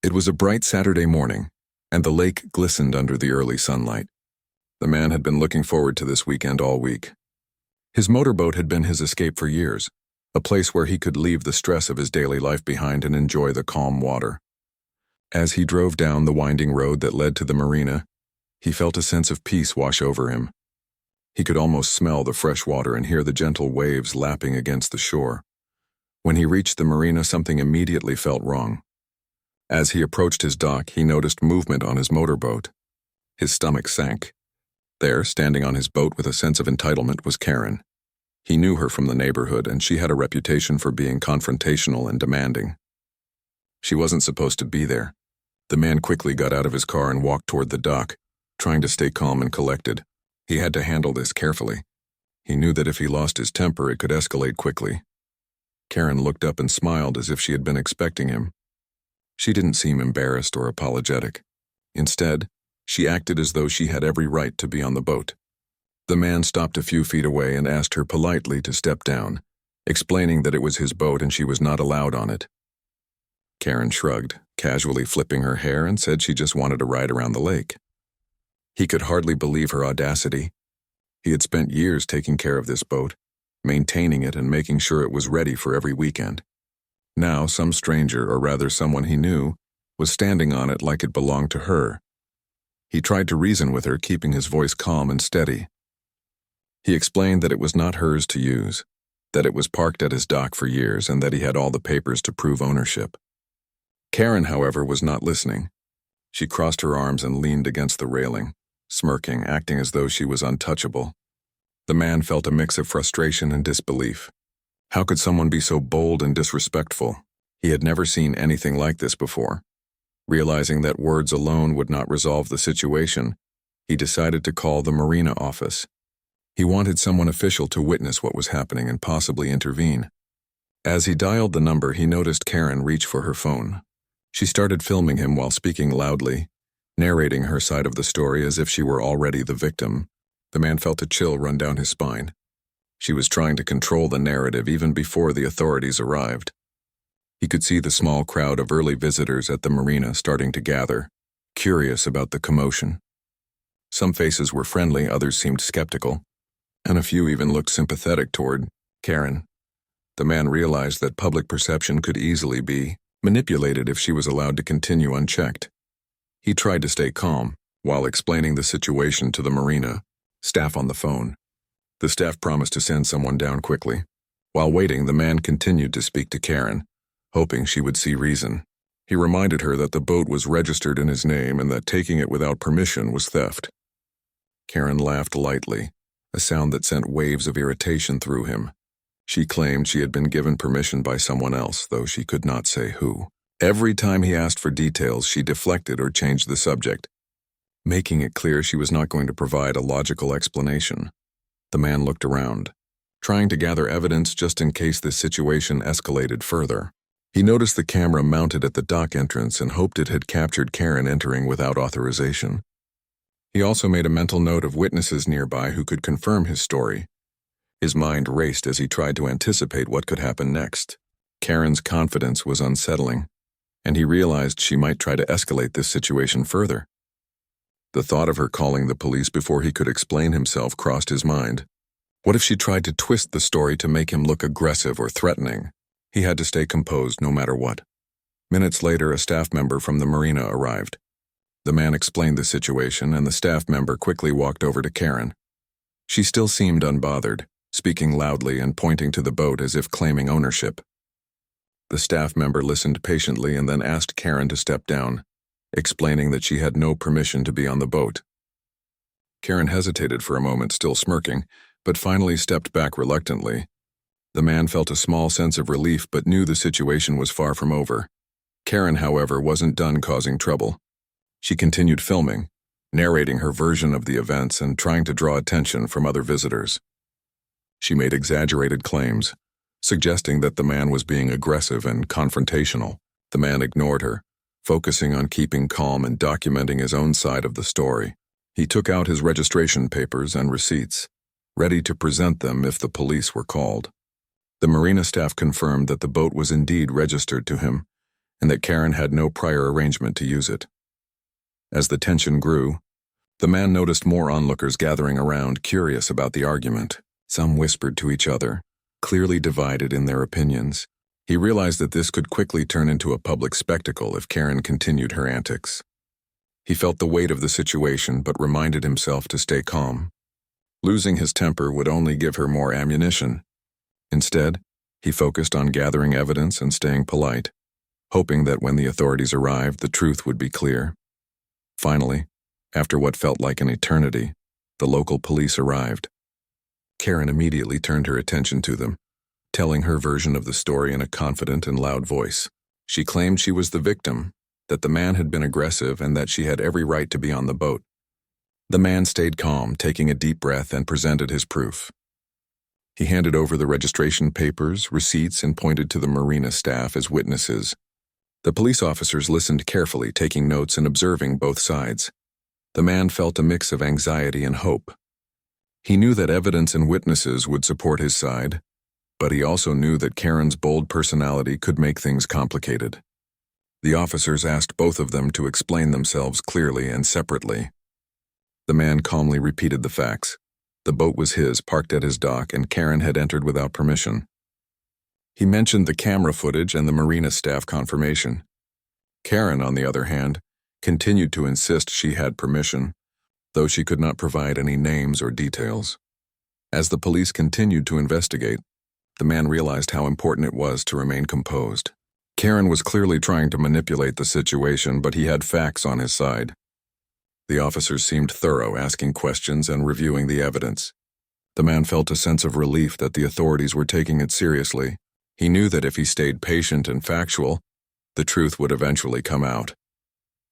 It was a bright Saturday morning, and the lake glistened under the early sunlight. The man had been looking forward to this weekend all week. His motorboat had been his escape for years, a place where he could leave the stress of his daily life behind and enjoy the calm water. As he drove down the winding road that led to the marina, he felt a sense of peace wash over him. He could almost smell the fresh water and hear the gentle waves lapping against the shore. When he reached the marina, something immediately felt wrong. As he approached his dock, he noticed movement on his motorboat. His stomach sank. There, standing on his boat with a sense of entitlement, was Karen. He knew her from the neighborhood, and she had a reputation for being confrontational and demanding. She wasn't supposed to be there. The man quickly got out of his car and walked toward the dock, trying to stay calm and collected. He had to handle this carefully. He knew that if he lost his temper, it could escalate quickly. Karen looked up and smiled as if she had been expecting him. She didn't seem embarrassed or apologetic. Instead, she acted as though she had every right to be on the boat. The man stopped a few feet away and asked her politely to step down, explaining that it was his boat and she was not allowed on it. Karen shrugged, casually flipping her hair, and said she just wanted to ride around the lake. He could hardly believe her audacity. He had spent years taking care of this boat, maintaining it and making sure it was ready for every weekend. Now some stranger, or rather someone he knew, was standing on it like it belonged to her. He tried to reason with her, keeping his voice calm and steady. He explained that it was not hers to use, that it was parked at his dock for years, and that he had all the papers to prove ownership. Karen, however, was not listening. She crossed her arms and leaned against the railing, smirking, acting as though she was untouchable. The man felt a mix of frustration and disbelief. How could someone be so bold and disrespectful? He had never seen anything like this before. Realizing that words alone would not resolve the situation, he decided to call the marina office. He wanted someone official to witness what was happening and possibly intervene. As he dialed the number, he noticed Karen reach for her phone. She started filming him while speaking loudly, narrating her side of the story as if she were already the victim. The man felt a chill run down his spine. She was trying to control the narrative even before the authorities arrived. He could see the small crowd of early visitors at the marina starting to gather, curious about the commotion. Some faces were friendly, others seemed skeptical, and a few even looked sympathetic toward Karen. The man realized that public perception could easily be manipulated if she was allowed to continue unchecked. He tried to stay calm while explaining the situation to the marina staff on the phone. The staff promised to send someone down quickly. While waiting, the man continued to speak to Karen, hoping she would see reason. He reminded her that the boat was registered in his name and that taking it without permission was theft. Karen laughed lightly, a sound that sent waves of irritation through him. She claimed she had been given permission by someone else, though she could not say who. Every time he asked for details, she deflected or changed the subject, making it clear she was not going to provide a logical explanation. The man looked around, trying to gather evidence just in case this situation escalated further. He noticed the camera mounted at the dock entrance and hoped it had captured Karen entering without authorization. He also made a mental note of witnesses nearby who could confirm his story. His mind raced as he tried to anticipate what could happen next. Karen's confidence was unsettling, and he realized she might try to escalate this situation further. The thought of her calling the police before he could explain himself crossed his mind. What if she tried to twist the story to make him look aggressive or threatening? He had to stay composed no matter what. Minutes later, a staff member from the marina arrived. The man explained the situation, and the staff member quickly walked over to Karen. She still seemed unbothered, speaking loudly and pointing to the boat as if claiming ownership. The staff member listened patiently and then asked Karen to step down, explaining that she had no permission to be on the boat. Karen hesitated for a moment, still smirking, but finally stepped back reluctantly. The man felt a small sense of relief but knew the situation was far from over. Karen, however, wasn't done causing trouble. She continued filming, narrating her version of the events and trying to draw attention from other visitors. She made exaggerated claims, suggesting that the man was being aggressive and confrontational. The man ignored her, focusing on keeping calm and documenting his own side of the story. He took out his registration papers and receipts, ready to present them if the police were called. The marina staff confirmed that the boat was indeed registered to him, and that Karen had no prior arrangement to use it. As the tension grew, the man noticed more onlookers gathering around, curious about the argument. Some whispered to each other, clearly divided in their opinions. He realized that this could quickly turn into a public spectacle if Karen continued her antics. He felt the weight of the situation but reminded himself to stay calm. Losing his temper would only give her more ammunition. Instead, he focused on gathering evidence and staying polite, hoping that when the authorities arrived, the truth would be clear. Finally, after what felt like an eternity, the local police arrived. Karen immediately turned her attention to them, telling her version of the story in a confident and loud voice. She claimed she was the victim, that the man had been aggressive, and that she had every right to be on the boat. The man stayed calm, taking a deep breath, and presented his proof. He handed over the registration papers, receipts, and pointed to the marina staff as witnesses. The police officers listened carefully, taking notes and observing both sides. The man felt a mix of anxiety and hope. He knew that evidence and witnesses would support his side, but he also knew that Karen's bold personality could make things complicated. The officers asked both of them to explain themselves clearly and separately. The man calmly repeated the facts. The boat was his, parked at his dock, and Karen had entered without permission. He mentioned the camera footage and the marina staff confirmation. Karen, on the other hand, continued to insist she had permission, though she could not provide any names or details. As the police continued to investigate, the man realized how important it was to remain composed. Karen was clearly trying to manipulate the situation, but he had facts on his side. The officers seemed thorough, asking questions and reviewing the evidence. The man felt a sense of relief that the authorities were taking it seriously. He knew that if he stayed patient and factual, the truth would eventually come out.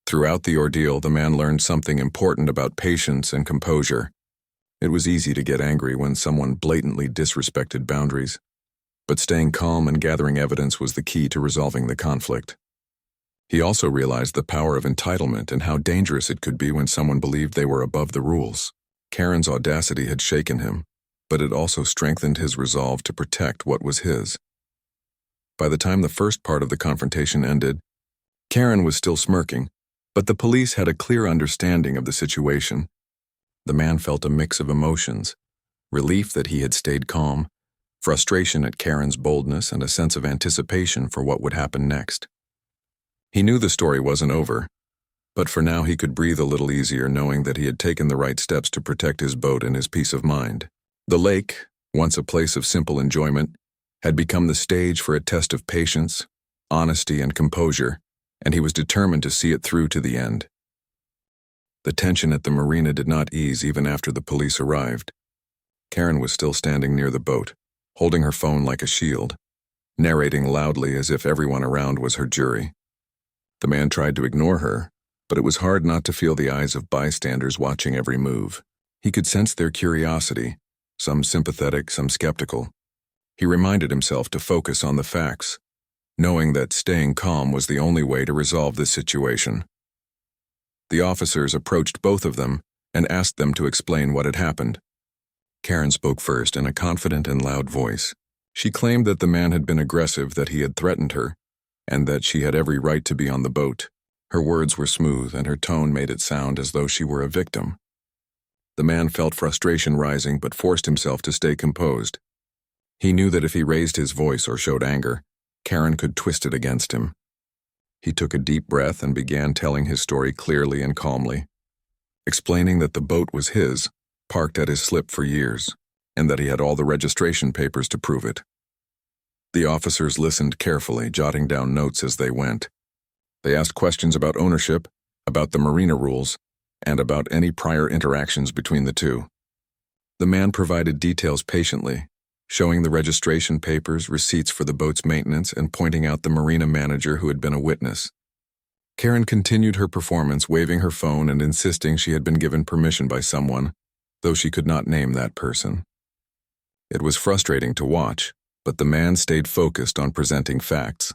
Throughout the ordeal, the man learned something important about patience and composure. It was easy to get angry when someone blatantly disrespected boundaries, but staying calm and gathering evidence was the key to resolving the conflict. He also realized the power of entitlement and how dangerous it could be when someone believed they were above the rules. Karen's audacity had shaken him, but it also strengthened his resolve to protect what was his. By the time the first part of the confrontation ended, Karen was still smirking, but the police had a clear understanding of the situation. The man felt a mix of emotions, relief that he had stayed calm, frustration at Karen's boldness, and a sense of anticipation for what would happen next. He knew the story wasn't over, but for now he could breathe a little easier knowing that he had taken the right steps to protect his boat and his peace of mind. The lake, once a place of simple enjoyment, had become the stage for a test of patience, honesty, and composure, and he was determined to see it through to the end. The tension at the marina did not ease even after the police arrived. Karen was still standing near the boat, holding her phone like a shield, narrating loudly as if everyone around was her jury. The man tried to ignore her, but it was hard not to feel the eyes of bystanders watching every move. He could sense their curiosity, some sympathetic, some skeptical. He reminded himself to focus on the facts, knowing that staying calm was the only way to resolve this situation. The officers approached both of them and asked them to explain what had happened. Karen spoke first in a confident and loud voice. She claimed that the man had been aggressive, that he had threatened her, and that she had every right to be on the boat. Her words were smooth, and her tone made it sound as though she were a victim. The man felt frustration rising but forced himself to stay composed. He knew that if he raised his voice or showed anger, Karen could twist it against him. He took a deep breath and began telling his story clearly and calmly, explaining that the boat was his, parked at his slip for years, and that he had all the registration papers to prove it. The officers listened carefully, jotting down notes as they went. They asked questions about ownership, about the marina rules, and about any prior interactions between the two. The man provided details patiently, showing the registration papers, receipts for the boat's maintenance, and pointing out the marina manager who had been a witness. Karen continued her performance, waving her phone and insisting she had been given permission by someone, though she could not name that person. It was frustrating to watch, but the man stayed focused on presenting facts.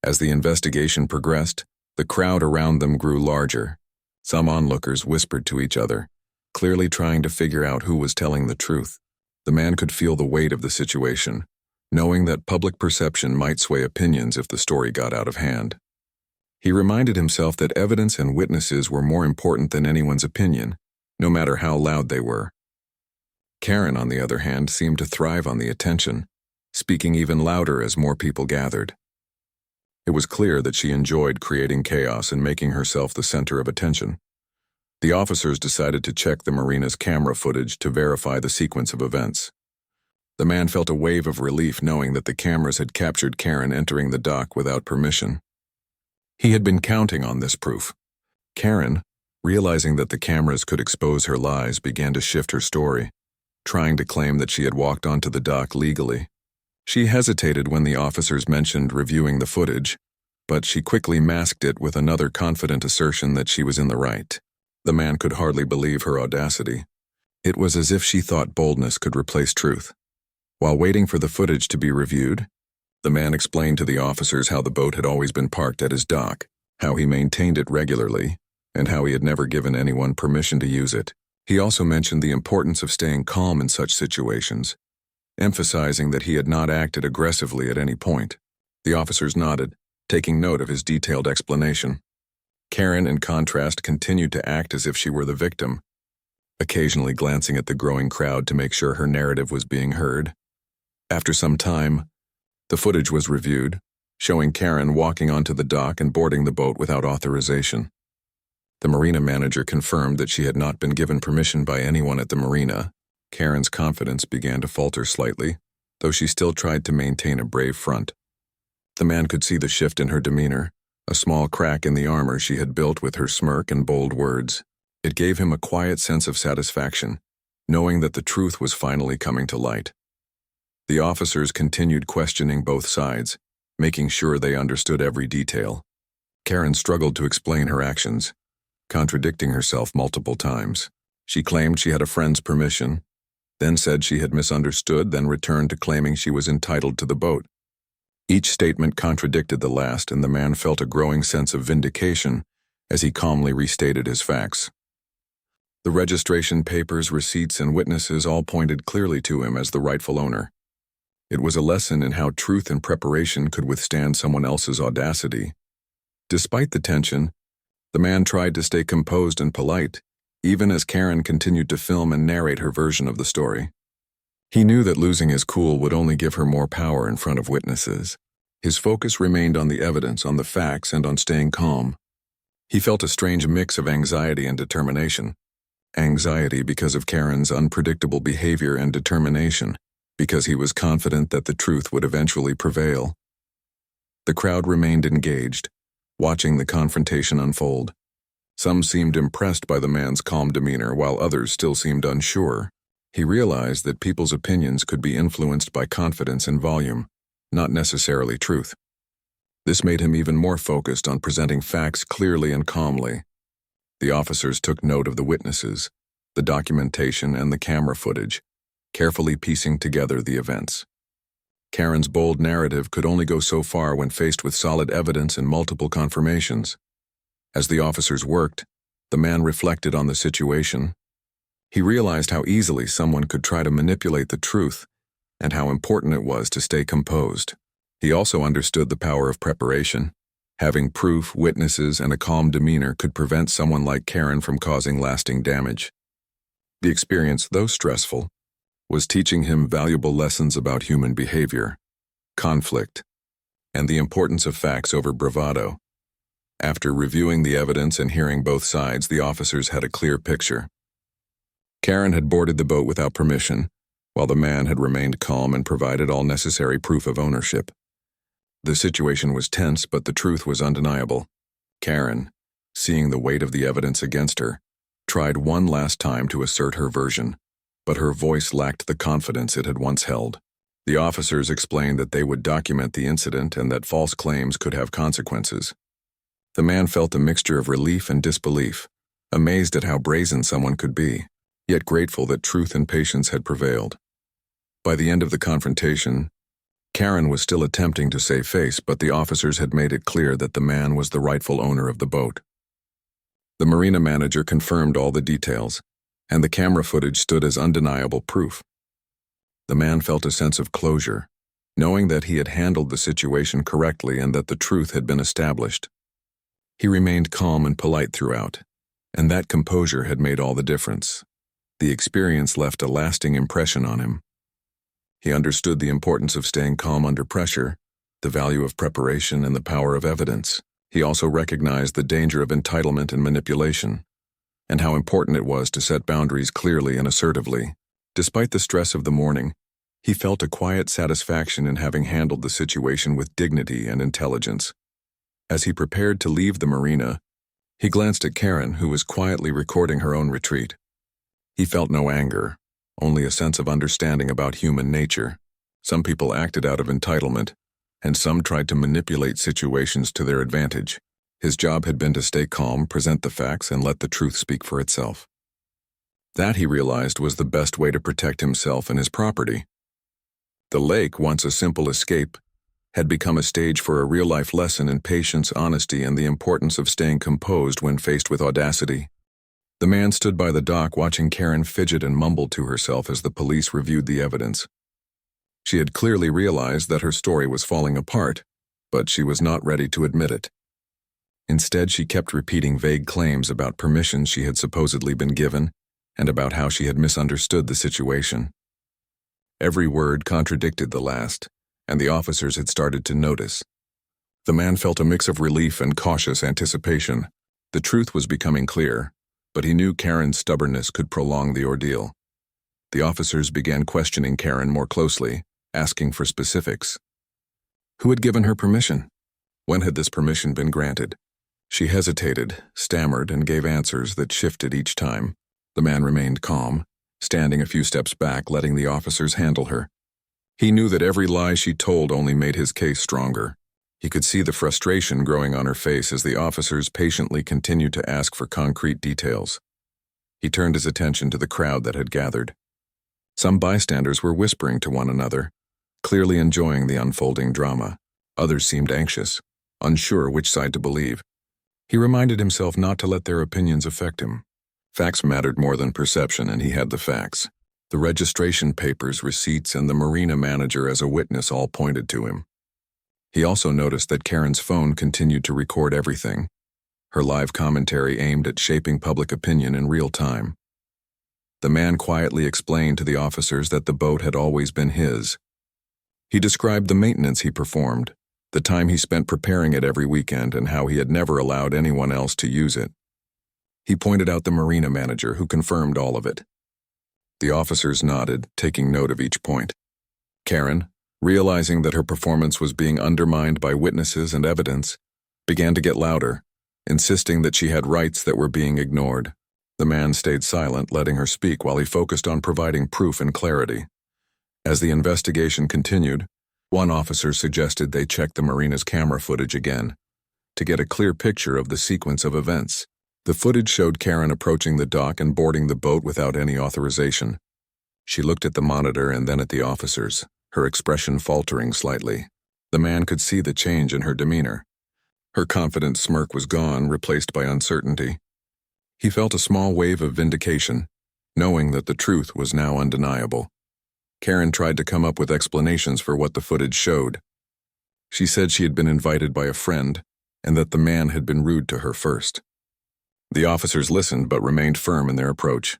As the investigation progressed, the crowd around them grew larger. Some onlookers whispered to each other, clearly trying to figure out who was telling the truth. The man could feel the weight of the situation, knowing that public perception might sway opinions if the story got out of hand. He reminded himself that evidence and witnesses were more important than anyone's opinion, no matter how loud they were. Karen, on the other hand, seemed to thrive on the attention, speaking even louder as more people gathered. It was clear that she enjoyed creating chaos and making herself the center of attention. The officers decided to check the marina's camera footage to verify the sequence of events. The man felt a wave of relief knowing that the cameras had captured Karen entering the dock without permission. He had been counting on this proof. Karen, realizing that the cameras could expose her lies, began to shift her story, trying to claim that she had walked onto the dock legally. She hesitated when the officers mentioned reviewing the footage, but she quickly masked it with another confident assertion that she was in the right. The man could hardly believe her audacity. It was as if she thought boldness could replace truth. While waiting for the footage to be reviewed, the man explained to the officers how the boat had always been parked at his dock, how he maintained it regularly, and how he had never given anyone permission to use it. He also mentioned the importance of staying calm in such situations, emphasizing that he had not acted aggressively at any point. The officers nodded, taking note of his detailed explanation. Karen, in contrast, continued to act as if she were the victim, occasionally glancing at the growing crowd to make sure her narrative was being heard. After some time, the footage was reviewed, showing Karen walking onto the dock and boarding the boat without authorization. The marina manager confirmed that she had not been given permission by anyone at the marina. Karen's confidence began to falter slightly, though she still tried to maintain a brave front. The man could see the shift in her demeanor, a small crack in the armor she had built with her smirk and bold words. It gave him a quiet sense of satisfaction, knowing that the truth was finally coming to light. The officers continued questioning both sides, making sure they understood every detail. Karen struggled to explain her actions, contradicting herself multiple times. She claimed she had a friend's permission, then said she had misunderstood, then returned to claiming she was entitled to the boat. Each statement contradicted the last, and the man felt a growing sense of vindication as he calmly restated his facts. The registration papers, receipts, and witnesses all pointed clearly to him as the rightful owner. It was a lesson in how truth and preparation could withstand someone else's audacity. Despite the tension, the man tried to stay composed and polite, even as Karen continued to film and narrate her version of the story. He knew that losing his cool would only give her more power in front of witnesses. His focus remained on the evidence, on the facts, and on staying calm. He felt a strange mix of anxiety and determination. Anxiety because of Karen's unpredictable behavior, and determination because he was confident that the truth would eventually prevail. The crowd remained engaged, watching the confrontation unfold. Some seemed impressed by the man's calm demeanor, while others still seemed unsure. He realized that people's opinions could be influenced by confidence and volume, not necessarily truth. This made him even more focused on presenting facts clearly and calmly. The officers took note of the witnesses, the documentation, and the camera footage, carefully piecing together the events. Karen's bold narrative could only go so far when faced with solid evidence and multiple confirmations. As the officers worked, the man reflected on the situation. He realized how easily someone could try to manipulate the truth, and how important it was to stay composed. He also understood the power of preparation. Having proof, witnesses, and a calm demeanor could prevent someone like Karen from causing lasting damage. The experience, though stressful, was teaching him valuable lessons about human behavior, conflict, and the importance of facts over bravado. After reviewing the evidence and hearing both sides, the officers had a clear picture. Karen had boarded the boat without permission, while the man had remained calm and provided all necessary proof of ownership. The situation was tense, but the truth was undeniable. Karen, seeing the weight of the evidence against her, tried one last time to assert her version, but her voice lacked the confidence it had once held. The officers explained that they would document the incident and that false claims could have consequences. The man felt a mixture of relief and disbelief, amazed at how brazen someone could be, yet grateful that truth and patience had prevailed. By the end of the confrontation, Karen was still attempting to save face, but the officers had made it clear that the man was the rightful owner of the boat. The marina manager confirmed all the details, and the camera footage stood as undeniable proof. The man felt a sense of closure, knowing that he had handled the situation correctly and that the truth had been established. He remained calm and polite throughout, and that composure had made all the difference. The experience left a lasting impression on him. He understood the importance of staying calm under pressure, the value of preparation, and the power of evidence. He also recognized the danger of entitlement and manipulation, and how important it was to set boundaries clearly and assertively. Despite the stress of the morning, he felt a quiet satisfaction in having handled the situation with dignity and intelligence. As he prepared to leave the marina, he glanced at Karen, who was quietly recording her own retreat. He felt no anger, only a sense of understanding about human nature. Some people acted out of entitlement, and some tried to manipulate situations to their advantage. His job had been to stay calm, present the facts, and let the truth speak for itself. That, he realized, was the best way to protect himself and his property. The lake, once a simple escape, had become a stage for a real-life lesson in patience, honesty, and the importance of staying composed when faced with audacity. The man stood by the dock watching Karen fidget and mumble to herself as the police reviewed the evidence. She had clearly realized that her story was falling apart, but she was not ready to admit it. Instead, she kept repeating vague claims about permissions she had supposedly been given and about how she had misunderstood the situation. Every word contradicted the last, and the officers had started to notice. The man felt a mix of relief and cautious anticipation. The truth was becoming clear, but he knew Karen's stubbornness could prolong the ordeal. The officers began questioning Karen more closely, asking for specifics. Who had given her permission? When had this permission been granted? She hesitated, stammered, and gave answers that shifted each time. The man remained calm, standing a few steps back, letting the officers handle her. He knew that every lie she told only made his case stronger. He could see the frustration growing on her face as the officers patiently continued to ask for concrete details. He turned his attention to the crowd that had gathered. Some bystanders were whispering to one another, clearly enjoying the unfolding drama. Others seemed anxious, unsure which side to believe. He reminded himself not to let their opinions affect him. Facts mattered more than perception, and he had the facts. The registration papers, receipts, and the marina manager as a witness all pointed to him. He also noticed that Karen's phone continued to record everything, her live commentary aimed at shaping public opinion in real time. The man quietly explained to the officers that the boat had always been his. He described the maintenance he performed, the time he spent preparing it every weekend, and how he had never allowed anyone else to use it. He pointed out the marina manager, who confirmed all of it. The officers nodded, taking note of each point. Karen, realizing that her performance was being undermined by witnesses and evidence, began to get louder, insisting that she had rights that were being ignored. The man stayed silent, letting her speak while he focused on providing proof and clarity. As the investigation continued, one officer suggested they check the marina's camera footage again, to get a clear picture of the sequence of events. The footage showed Karen approaching the dock and boarding the boat without any authorization. She looked at the monitor and then at the officers, her expression faltering slightly. The man could see the change in her demeanor. Her confident smirk was gone, replaced by uncertainty. He felt a small wave of vindication, knowing that the truth was now undeniable. Karen tried to come up with explanations for what the footage showed. She said she had been invited by a friend, and that the man had been rude to her first. The officers listened but remained firm in their approach.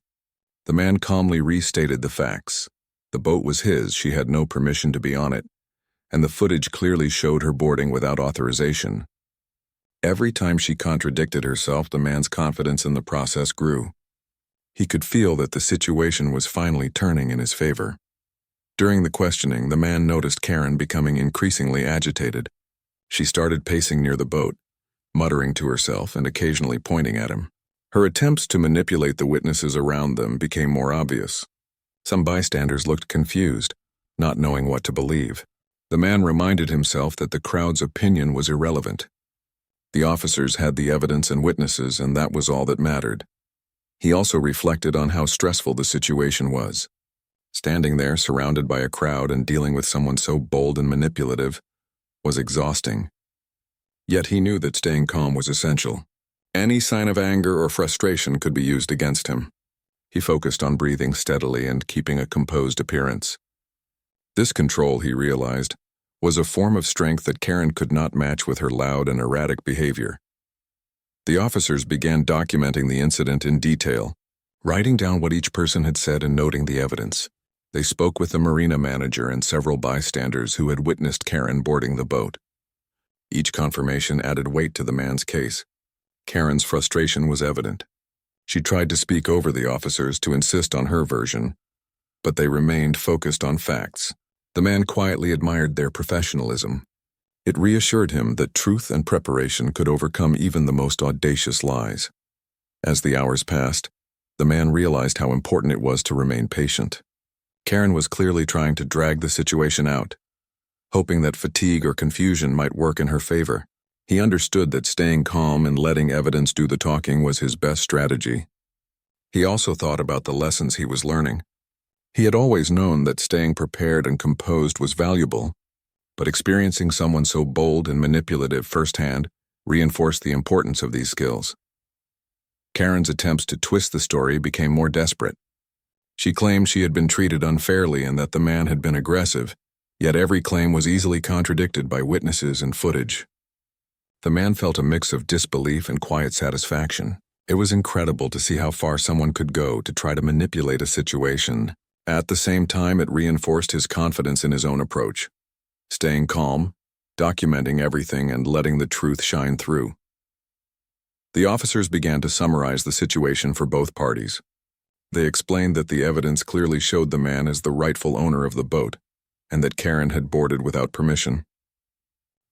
The man calmly restated the facts. The boat was his, she had no permission to be on it, and the footage clearly showed her boarding without authorization. Every time she contradicted herself, the man's confidence in the process grew. He could feel that the situation was finally turning in his favor. During the questioning, the man noticed Karen becoming increasingly agitated. She started pacing near the boat, muttering to herself and occasionally pointing at him. Her attempts to manipulate the witnesses around them became more obvious. Some bystanders looked confused, not knowing what to believe. The man reminded himself that the crowd's opinion was irrelevant. The officers had the evidence and witnesses, and that was all that mattered. He also reflected on how stressful the situation was. Standing there, surrounded by a crowd and dealing with someone so bold and manipulative, was exhausting. Yet he knew that staying calm was essential. Any sign of anger or frustration could be used against him. He focused on breathing steadily and keeping a composed appearance. This control, he realized, was a form of strength that Karen could not match with her loud and erratic behavior. The officers began documenting the incident in detail, writing down what each person had said and noting the evidence. They spoke with the marina manager and several bystanders who had witnessed Karen boarding the boat. Each confirmation added weight to the man's case. Karen's frustration was evident. She tried to speak over the officers to insist on her version, but they remained focused on facts. The man quietly admired their professionalism. It reassured him that truth and preparation could overcome even the most audacious lies. As the hours passed, the man realized how important it was to remain patient. Karen was clearly trying to drag the situation out, hoping that fatigue or confusion might work in her favor. He understood that staying calm and letting evidence do the talking was his best strategy. He also thought about the lessons he was learning. He had always known that staying prepared and composed was valuable, but experiencing someone so bold and manipulative firsthand reinforced the importance of these skills. Karen's attempts to twist the story became more desperate. She claimed she had been treated unfairly and that the man had been aggressive, yet every claim was easily contradicted by witnesses and footage. The man felt a mix of disbelief and quiet satisfaction. It was incredible to see how far someone could go to try to manipulate a situation. At the same time, it reinforced his confidence in his own approach, staying calm, documenting everything, and letting the truth shine through. The officers began to summarize the situation for both parties. They explained that the evidence clearly showed the man as the rightful owner of the boat, and that Karen had boarded without permission.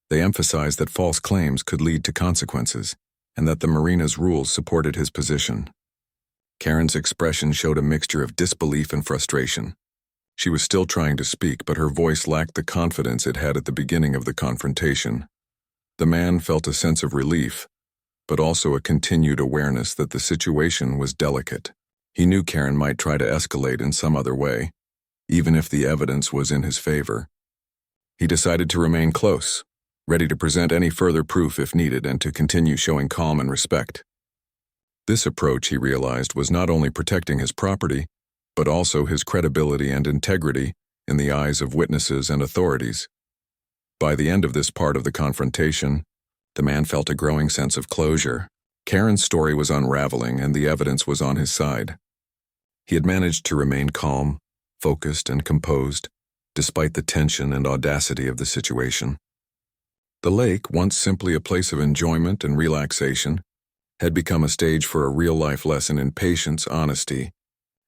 They emphasized that false claims could lead to consequences, and that the marina's rules supported his position. Karen's expression showed a mixture of disbelief and frustration. She was still trying to speak, but her voice lacked the confidence it had at the beginning of the confrontation. The man felt a sense of relief, but also a continued awareness that the situation was delicate. He knew Karen might try to escalate in some other way, even if the evidence was in his favor. He decided to remain close, ready to present any further proof if needed and to continue showing calm and respect. This approach, he realized, was not only protecting his property, but also his credibility and integrity in the eyes of witnesses and authorities. By the end of this part of the confrontation, the man felt a growing sense of closure. Karen's story was unraveling and the evidence was on his side. He had managed to remain calm, focused, and composed, despite the tension and audacity of the situation. The lake, once simply a place of enjoyment and relaxation, had become a stage for a real-life lesson in patience, honesty,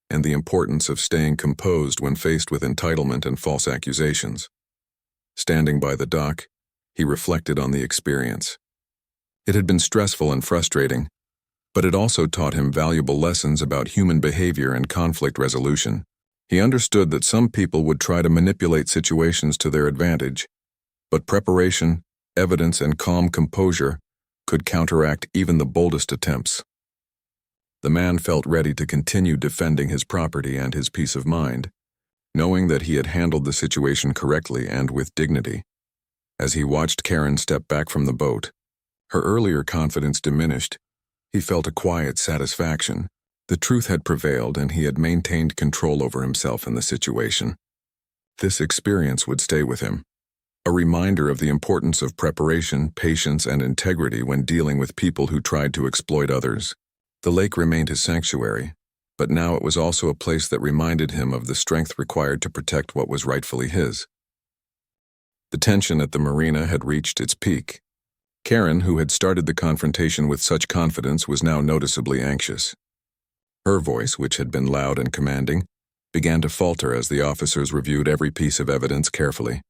and the importance of staying composed when faced with entitlement and false accusations. Standing by the dock, he reflected on the experience. It had been stressful and frustrating, but it also taught him valuable lessons about human behavior and conflict resolution. He understood that some people would try to manipulate situations to their advantage, but preparation, evidence, and calm composure could counteract even the boldest attempts. The man felt ready to continue defending his property and his peace of mind, knowing that he had handled the situation correctly and with dignity. As he watched Karen step back from the boat, her earlier confidence diminished. He felt a quiet satisfaction. The truth had prevailed and he had maintained control over himself in the situation. This experience would stay with him, a reminder of the importance of preparation, patience, and integrity when dealing with people who tried to exploit others. The lake remained his sanctuary, but now it was also a place that reminded him of the strength required to protect what was rightfully his. The tension at the marina had reached its peak. Karen, who had started the confrontation with such confidence, was now noticeably anxious. Her voice, which had been loud and commanding, began to falter as the officers reviewed every piece of evidence carefully.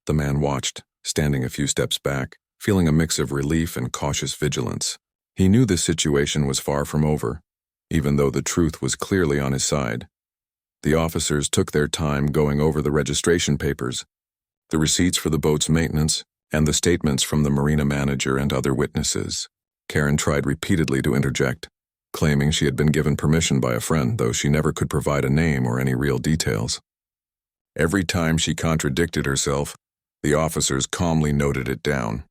The man watched, standing a few steps back, feeling a mix of relief and cautious vigilance. He knew the situation was far from over, even though the truth was clearly on his side. The officers took their time going over the registration papers, the receipts for the boat's maintenance, and the statements from the marina manager and other witnesses. Karen tried repeatedly to interject, claiming she had been given permission by a friend, though she never could provide a name or any real details. Every time she contradicted herself, the officers calmly noted it down.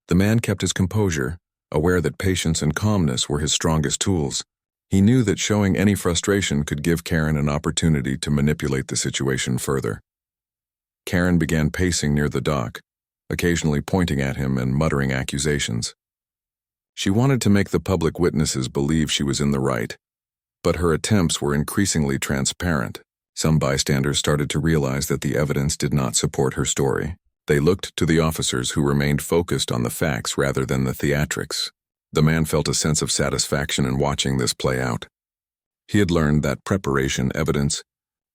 The man kept his composure, aware that patience and calmness were his strongest tools. He knew that showing any frustration could give Karen an opportunity to manipulate the situation further. Karen began pacing near the dock, occasionally pointing at him and muttering accusations. She wanted to make the public witnesses believe she was in the right, but her attempts were increasingly transparent. Some bystanders started to realize that the evidence did not support her story. They looked to the officers, who remained focused on the facts rather than the theatrics. The man felt a sense of satisfaction in watching this play out. He had learned that preparation, evidence,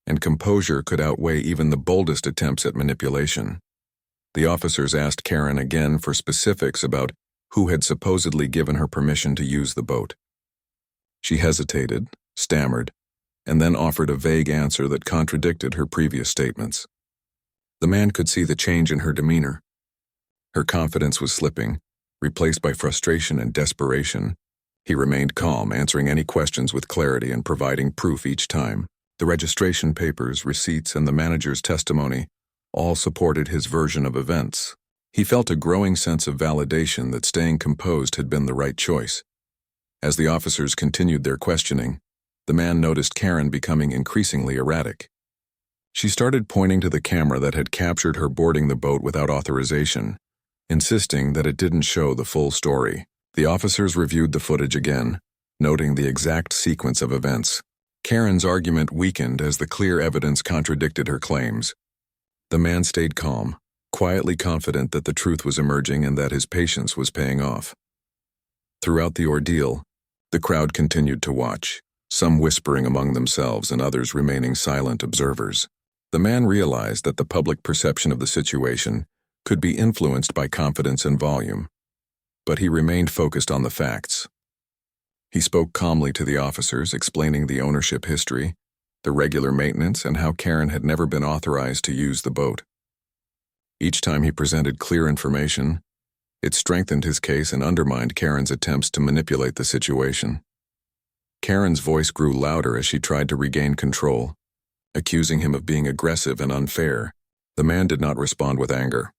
and composure could outweigh even the boldest attempts at manipulation. The officers asked Karen again for specifics about who had supposedly given her permission to use the boat. She hesitated, stammered, and then offered a vague answer that contradicted her previous statements. The man could see the change in her demeanor. Her confidence was slipping, replaced by frustration and desperation. He remained calm, answering any questions with clarity and providing proof each time. The registration papers, receipts, and the manager's testimony all supported his version of events. He felt a growing sense of validation that staying composed had been the right choice. As the officers continued their questioning, the man noticed Karen becoming increasingly erratic. She started pointing to the camera that had captured her boarding the boat without authorization, insisting that it didn't show the full story. The officers reviewed the footage again, noting the exact sequence of events. Karen's argument weakened as the clear evidence contradicted her claims. The man stayed calm, quietly confident that the truth was emerging and that his patience was paying off. Throughout the ordeal, the crowd continued to watch, some whispering among themselves and others remaining silent observers. The man realized that the public perception of the situation could be influenced by confidence and volume, but he remained focused on the facts. He spoke calmly to the officers, explaining the ownership history, the regular maintenance, and how Karen had never been authorized to use the boat. Each time he presented clear information, it strengthened his case and undermined Karen's attempts to manipulate the situation. Karen's voice grew louder as she tried to regain control, accusing him of being aggressive and unfair. The man did not respond with anger.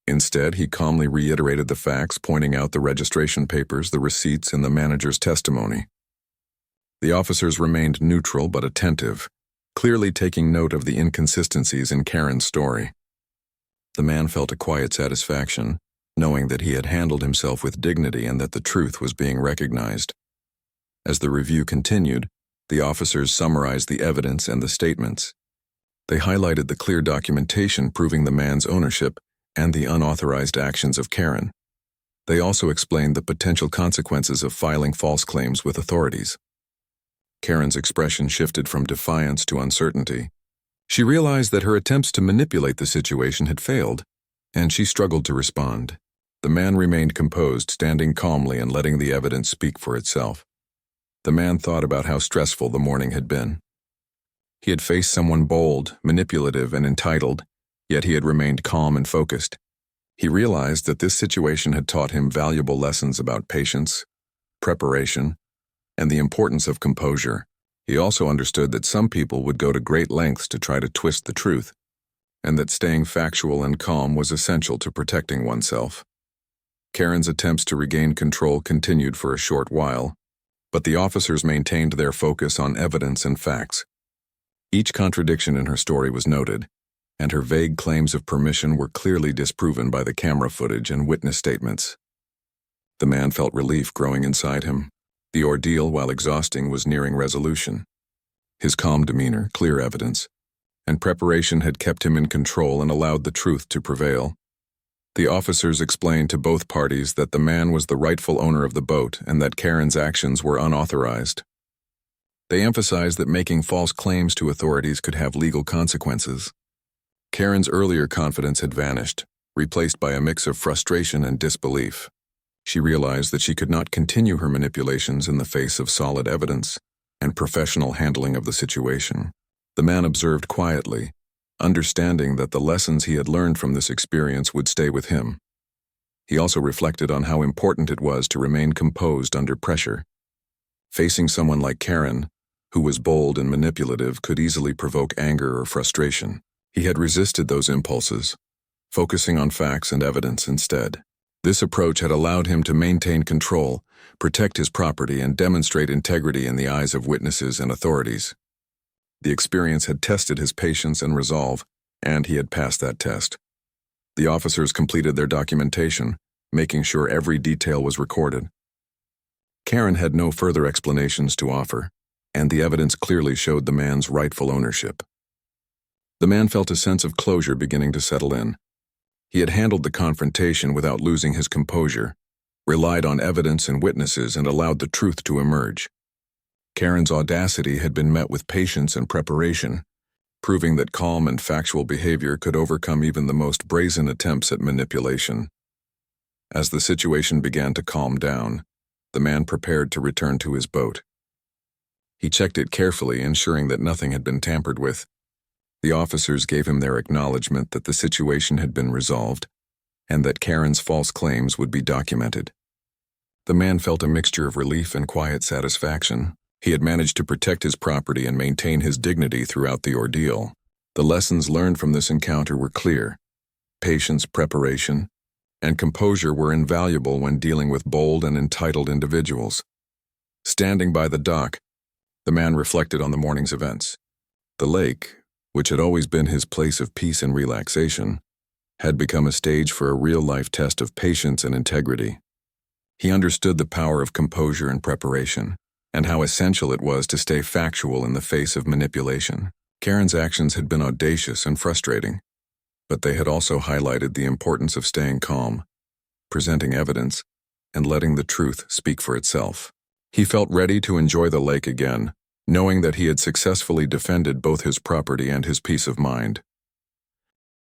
Instead, he calmly reiterated the facts, pointing out the registration papers, the receipts, and the manager's testimony. The officers remained neutral but attentive, clearly taking note of the inconsistencies in Karen's story. The man felt a quiet satisfaction, knowing that he had handled himself with dignity and that the truth was being recognized. As the review continued, the officers summarized the evidence and the statements. They highlighted the clear documentation proving the man's ownership and the unauthorized actions of Karen. They also explained the potential consequences of filing false claims with authorities. Karen's expression shifted from defiance to uncertainty. She realized that her attempts to manipulate the situation had failed, and she struggled to respond. The man remained composed, standing calmly and letting the evidence speak for itself. The man thought about how stressful the morning had been. He had faced someone bold, manipulative, and entitled, yet he had remained calm and focused. He realized that this situation had taught him valuable lessons about patience, preparation, and the importance of composure. He also understood that some people would go to great lengths to try to twist the truth, and that staying factual and calm was essential to protecting oneself. Karen's attempts to regain control continued for a short while, but the officers maintained their focus on evidence and facts. Each contradiction in her story was noted, and her vague claims of permission were clearly disproven by the camera footage and witness statements. The man felt relief growing inside him. The ordeal, while exhausting, was nearing resolution. His calm demeanor, clear evidence, and preparation had kept him in control and allowed the truth to prevail. The officers explained to both parties that the man was the rightful owner of the boat and that Karen's actions were unauthorized. They emphasized that making false claims to authorities could have legal consequences. Karen's earlier confidence had vanished, replaced by a mix of frustration and disbelief. She realized that she could not continue her manipulations in the face of solid evidence and professional handling of the situation. The man observed quietly, understanding that the lessons he had learned from this experience would stay with him. He also reflected on how important it was to remain composed under pressure. Facing someone like Karen, who was bold and manipulative, could easily provoke anger or frustration. He had resisted those impulses, focusing on facts and evidence instead. This approach had allowed him to maintain control, protect his property, and demonstrate integrity in the eyes of witnesses and authorities. The experience had tested his patience and resolve, and he had passed that test. The officers completed their documentation, making sure every detail was recorded. Karen had no further explanations to offer, and the evidence clearly showed the man's rightful ownership. The man felt a sense of closure beginning to settle in. He had handled the confrontation without losing his composure, relied on evidence and witnesses, and allowed the truth to emerge. Karen's audacity had been met with patience and preparation, proving that calm and factual behavior could overcome even the most brazen attempts at manipulation. As the situation began to calm down, the man prepared to return to his boat. He checked it carefully, ensuring that nothing had been tampered with. The officers gave him their acknowledgement that the situation had been resolved and that Karen's false claims would be documented. The man felt a mixture of relief and quiet satisfaction. He had managed to protect his property and maintain his dignity throughout the ordeal. The lessons learned from this encounter were clear. Patience, preparation, and composure were invaluable when dealing with bold and entitled individuals. Standing by the dock, the man reflected on the morning's events. The lake, which had always been his place of peace and relaxation, had become a stage for a real-life test of patience and integrity. He understood the power of composure and preparation, and how essential it was to stay factual in the face of manipulation. Karen's actions had been audacious and frustrating, but they had also highlighted the importance of staying calm, presenting evidence, and letting the truth speak for itself. He felt ready to enjoy the lake again, knowing that he had successfully defended both his property and his peace of mind.